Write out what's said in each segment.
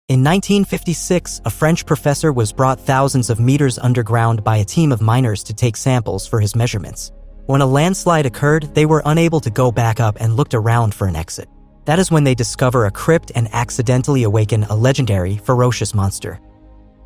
In 1956, a French professor was brought thousands of meters underground by a team of miners to take samples for his measurements. When a landslide occurred, they were unable to go back up and looked around for an exit. That is when they discover a crypt and accidentally awaken a legendary, ferocious monster.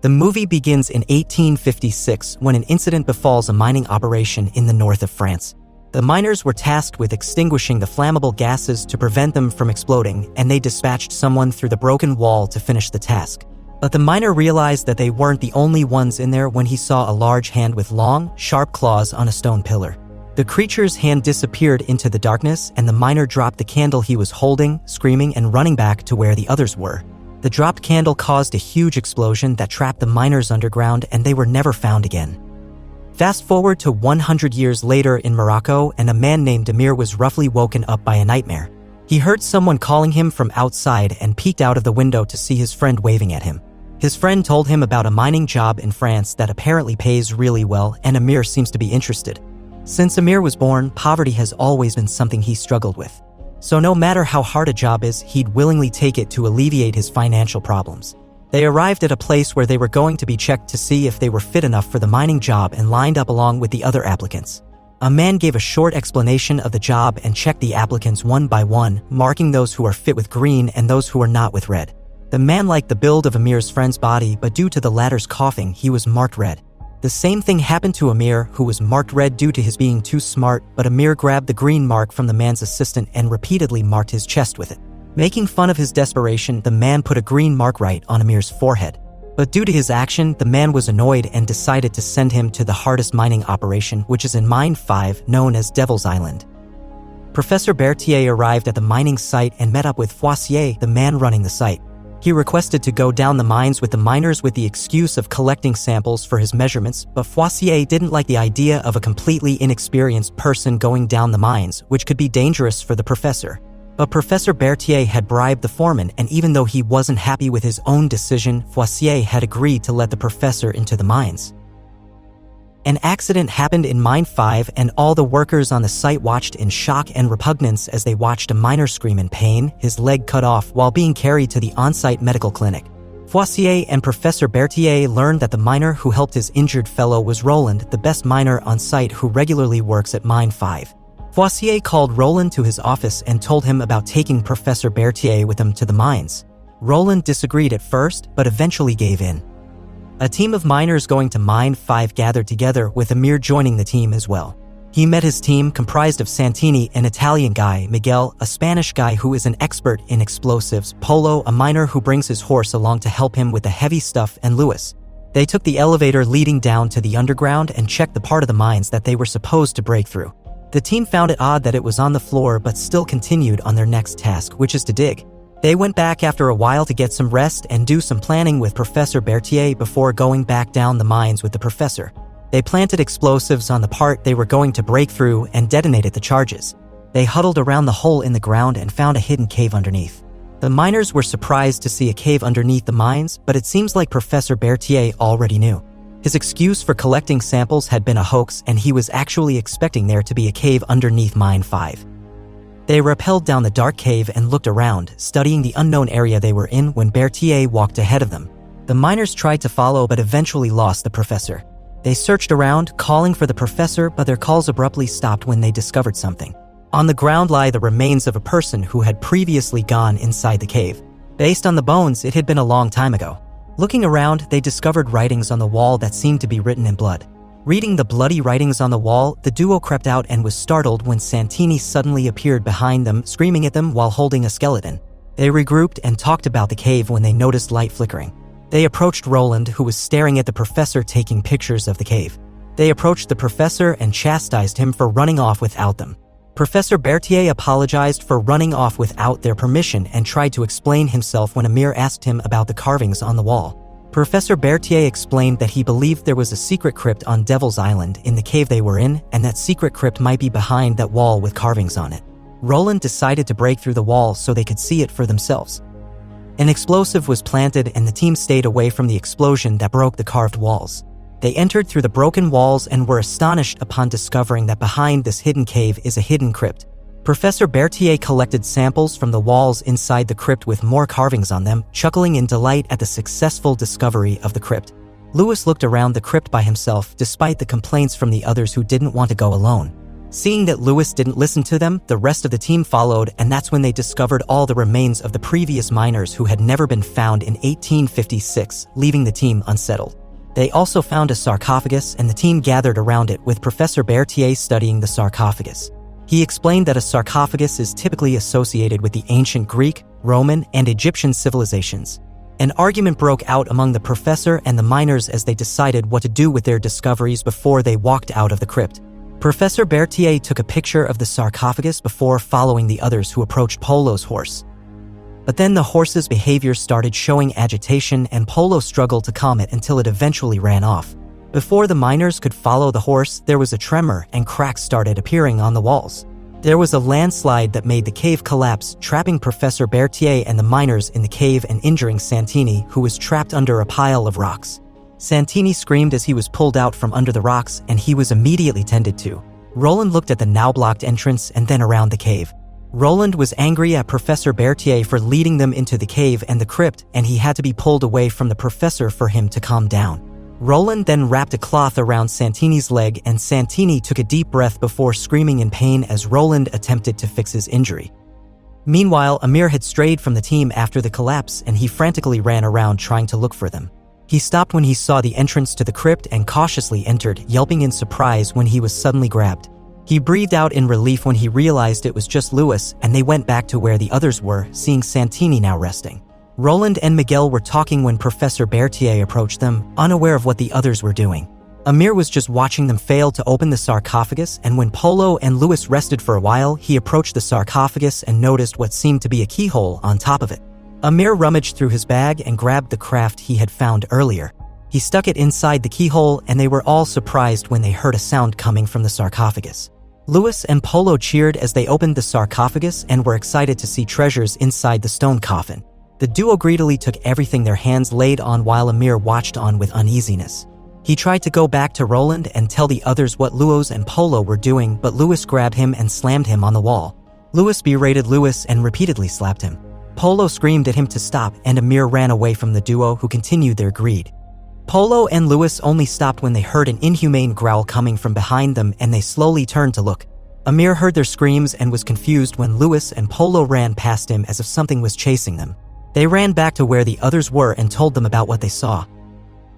The movie begins in 1856 when an incident befalls a mining operation in the north of France. The miners were tasked with extinguishing the flammable gases to prevent them from exploding, and they dispatched someone through the broken wall to finish the task. But the miner realized that they weren't the only ones in there when he saw a large hand with long, sharp claws on a stone pillar. The creature's hand disappeared into the darkness, and the miner dropped the candle he was holding, screaming and running back to where the others were. The dropped candle caused a huge explosion that trapped the miners underground, and they were never found again. Fast forward to 100 years later in Morocco, and a man named Amir was roughly woken up by a nightmare. He heard someone calling him from outside and peeked out of the window to see his friend waving at him. His friend told him about a mining job in France that apparently pays really well, and Amir seems to be interested. Since Amir was born, poverty has always been something he struggled with. So no matter how hard a job is, he'd willingly take it to alleviate his financial problems. They arrived at a place where they were going to be checked to see if they were fit enough for the mining job and lined up along with the other applicants. A man gave a short explanation of the job and checked the applicants one by one, marking those who are fit with green and those who are not with red. The man liked the build of Amir's friend's body, but due to the latter's coughing, he was marked red. The same thing happened to Amir, who was marked red due to his being too smart, but Amir grabbed the green mark from the man's assistant and repeatedly marked his chest with it. Making fun of his desperation, the man put a green mark right on Amir's forehead. But due to his action, the man was annoyed and decided to send him to the hardest mining operation, which is in Mine 5, known as Devil's Island. Professor Berthier arrived at the mining site and met up with Foissier, the man running the site. He requested to go down the mines with the miners with the excuse of collecting samples for his measurements, but Foissier didn't like the idea of a completely inexperienced person going down the mines, which could be dangerous for the professor. But Professor Berthier had bribed the foreman, and even though he wasn't happy with his own decision, Foissier had agreed to let the professor into the mines. An accident happened in Mine 5, and all the workers on the site watched in shock and repugnance as they watched a miner scream in pain, his leg cut off while being carried to the on-site medical clinic. Foissier and Professor Berthier learned that the miner who helped his injured fellow was Roland, the best miner on site who regularly works at Mine 5. Foissier called Roland to his office and told him about taking Professor Berthier with him to the mines. Roland disagreed at first, but eventually gave in. A team of miners going to Mine 5 gathered together, with Amir joining the team as well. He met his team, comprised of Santini, an Italian guy, Miguel, a Spanish guy who is an expert in explosives, Polo, a miner who brings his horse along to help him with the heavy stuff, and Louis. They took the elevator leading down to the underground and checked the part of the mines that they were supposed to break through. The team found it odd that it was on the floor, but still continued on their next task, which is to dig. They went back after a while to get some rest and do some planning with Professor Berthier before going back down the mines with the professor. They planted explosives on the part they were going to break through and detonated the charges. They huddled around the hole in the ground and found a hidden cave underneath. The miners were surprised to see a cave underneath the mines, but it seems like Professor Berthier already knew. His excuse for collecting samples had been a hoax, and he was actually expecting there to be a cave underneath Mine 5. They rappelled down the dark cave and looked around, studying the unknown area they were in when Berthier walked ahead of them. The miners tried to follow but eventually lost the professor. They searched around, calling for the professor, but their calls abruptly stopped when they discovered something. On the ground lie the remains of a person who had previously gone inside the cave. Based on the bones, it had been a long time ago. Looking around, they discovered writings on the wall that seemed to be written in blood. Reading the bloody writings on the wall, the duo crept out and was startled when Santini suddenly appeared behind them, screaming at them while holding a skeleton. They regrouped and talked about the cave when they noticed light flickering. They approached Roland, who was staring at the professor taking pictures of the cave. They approached the professor and chastised him for running off without them. Professor Berthier apologized for running off without their permission and tried to explain himself when Amir asked him about the carvings on the wall. Professor Berthier explained that he believed there was a secret crypt on Devil's Island in the cave they were in, and that secret crypt might be behind that wall with carvings on it. Roland decided to break through the wall so they could see it for themselves. An explosive was planted and the team stayed away from the explosion that broke the carved walls. They entered through the broken walls and were astonished upon discovering that behind this hidden cave is a hidden crypt. Professor Berthier collected samples from the walls inside the crypt with more carvings on them, chuckling in delight at the successful discovery of the crypt. Louis looked around the crypt by himself despite the complaints from the others who didn't want to go alone. Seeing that Louis didn't listen to them, the rest of the team followed, and that's when they discovered all the remains of the previous miners who had never been found in 1856, leaving the team unsettled. They also found a sarcophagus, and the team gathered around it with Professor Berthier studying the sarcophagus. He explained that a sarcophagus is typically associated with the ancient Greek, Roman, and Egyptian civilizations. An argument broke out among the professor and the miners as they decided what to do with their discoveries before they walked out of the crypt. Professor Berthier took a picture of the sarcophagus before following the others who approached Polo's horse. But then the horse's behavior started showing agitation and Polo struggled to calm it until it eventually ran off. Before the miners could follow the horse, there was a tremor and cracks started appearing on the walls. There was a landslide that made the cave collapse, trapping Professor Berthier and the miners in the cave and injuring Santini, who was trapped under a pile of rocks. Santini screamed as he was pulled out from under the rocks, and he was immediately tended to. Roland looked at the now-blocked entrance and then around the cave. Roland was angry at Professor Berthier for leading them into the cave and the crypt, and he had to be pulled away from the professor for him to calm down. Roland then wrapped a cloth around Santini's leg, and Santini took a deep breath before screaming in pain as Roland attempted to fix his injury. Meanwhile, Amir had strayed from the team after the collapse, and he frantically ran around trying to look for them. He stopped when he saw the entrance to the crypt and cautiously entered, yelping in surprise when he was suddenly grabbed. He breathed out in relief when he realized it was just Louis, and they went back to where the others were, seeing Santini now resting. Roland and Miguel were talking when Professor Berthier approached them, unaware of what the others were doing. Amir was just watching them fail to open the sarcophagus, and when Polo and Louis rested for a while, he approached the sarcophagus and noticed what seemed to be a keyhole on top of it. Amir rummaged through his bag and grabbed the craft he had found earlier. He stuck it inside the keyhole, and they were all surprised when they heard a sound coming from the sarcophagus. Louis and Polo cheered as they opened the sarcophagus and were excited to see treasures inside the stone coffin. The duo greedily took everything their hands laid on while Amir watched on with uneasiness. He tried to go back to Roland and tell the others what Louis and Polo were doing, but Louis grabbed him and slammed him on the wall. Louis berated Louis and repeatedly slapped him. Polo screamed at him to stop, and Amir ran away from the duo, who continued their greed. Polo and Louis only stopped when they heard an inhumane growl coming from behind them, and they slowly turned to look. Amir heard their screams and was confused when Louis and Polo ran past him as if something was chasing them. They ran back to where the others were and told them about what they saw.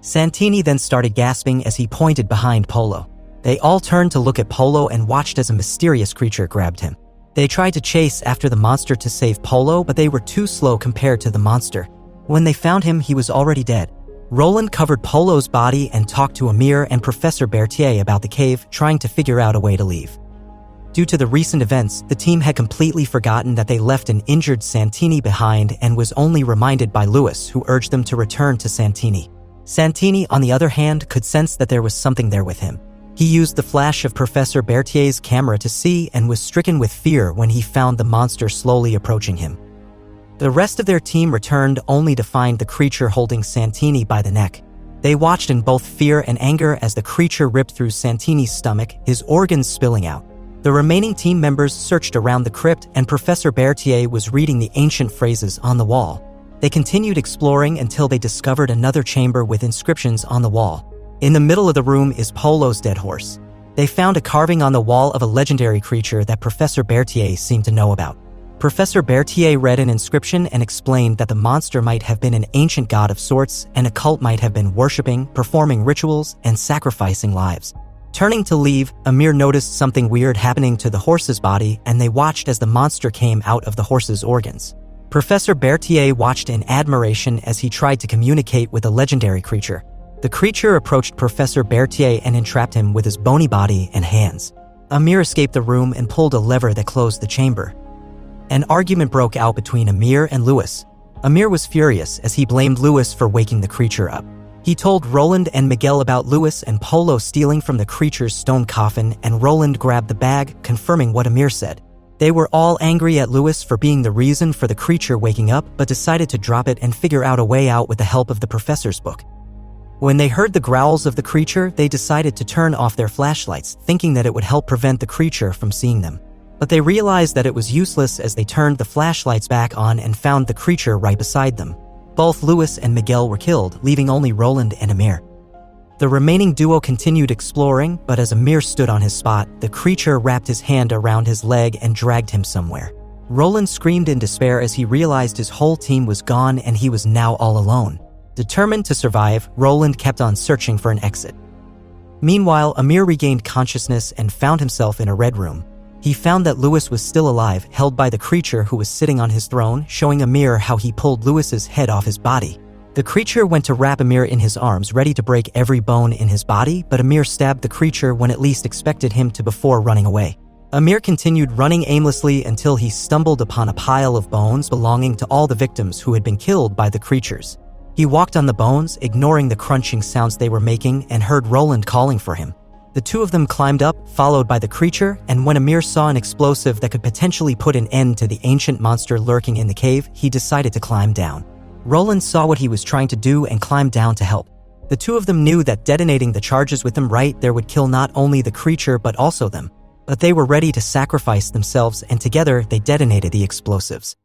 Santini then started gasping as he pointed behind Polo. They all turned to look at Polo and watched as a mysterious creature grabbed him. They tried to chase after the monster to save Polo, but they were too slow compared to the monster. When they found him, he was already dead. Roland covered Polo's body and talked to Amir and Professor Berthier about the cave, trying to figure out a way to leave. Due to the recent events, the team had completely forgotten that they left an injured Santini behind and was only reminded by Louis, who urged them to return to Santini. Santini, on the other hand, could sense that there was something there with him. He used the flash of Professor Berthier's camera to see and was stricken with fear when he found the monster slowly approaching him. The rest of their team returned only to find the creature holding Santini by the neck. They watched in both fear and anger as the creature ripped through Santini's stomach, his organs spilling out. The remaining team members searched around the crypt, and Professor Berthier was reading the ancient phrases on the wall. They continued exploring until they discovered another chamber with inscriptions on the wall. In the middle of the room is Polo's dead horse. They found a carving on the wall of a legendary creature that Professor Berthier seemed to know about. Professor Berthier read an inscription and explained that the monster might have been an ancient god of sorts, and a cult might have been worshipping, performing rituals, and sacrificing lives. Turning to leave, Amir noticed something weird happening to the horse's body, and they watched as the monster came out of the horse's organs. Professor Berthier watched in admiration as he tried to communicate with the legendary creature. The creature approached Professor Berthier and entrapped him with his bony body and hands. Amir escaped the room and pulled a lever that closed the chamber. An argument broke out between Amir and Louis. Amir was furious as he blamed Louis for waking the creature up. He told Roland and Miguel about Louis and Polo stealing from the creature's stone coffin, and Roland grabbed the bag, confirming what Amir said. They were all angry at Louis for being the reason for the creature waking up, but decided to drop it and figure out a way out with the help of the professor's book. When they heard the growls of the creature, they decided to turn off their flashlights, thinking that it would help prevent the creature from seeing them. But they realized that it was useless as they turned the flashlights back on and found the creature right beside them. Both Louis and Miguel were killed, leaving only Roland and Amir. The remaining duo continued exploring, but as Amir stood on his spot, the creature wrapped his hand around his leg and dragged him somewhere. Roland screamed in despair as he realized his whole team was gone and he was now all alone. Determined to survive, Roland kept on searching for an exit. Meanwhile, Amir regained consciousness and found himself in a red room. He found that Louis was still alive, held by the creature who was sitting on his throne, showing Amir how he pulled Louis's head off his body. The creature went to wrap Amir in his arms, ready to break every bone in his body, but Amir stabbed the creature when it least expected him to before running away. Amir continued running aimlessly until he stumbled upon a pile of bones belonging to all the victims who had been killed by the creatures. He walked on the bones, ignoring the crunching sounds they were making, and heard Roland calling for him. The two of them climbed up, followed by the creature, and when Amir saw an explosive that could potentially put an end to the ancient monster lurking in the cave, he decided to climb down. Roland saw what he was trying to do and climbed down to help. The two of them knew that detonating the charges with them right there would kill not only the creature but also them. But they were ready to sacrifice themselves, and together they detonated the explosives.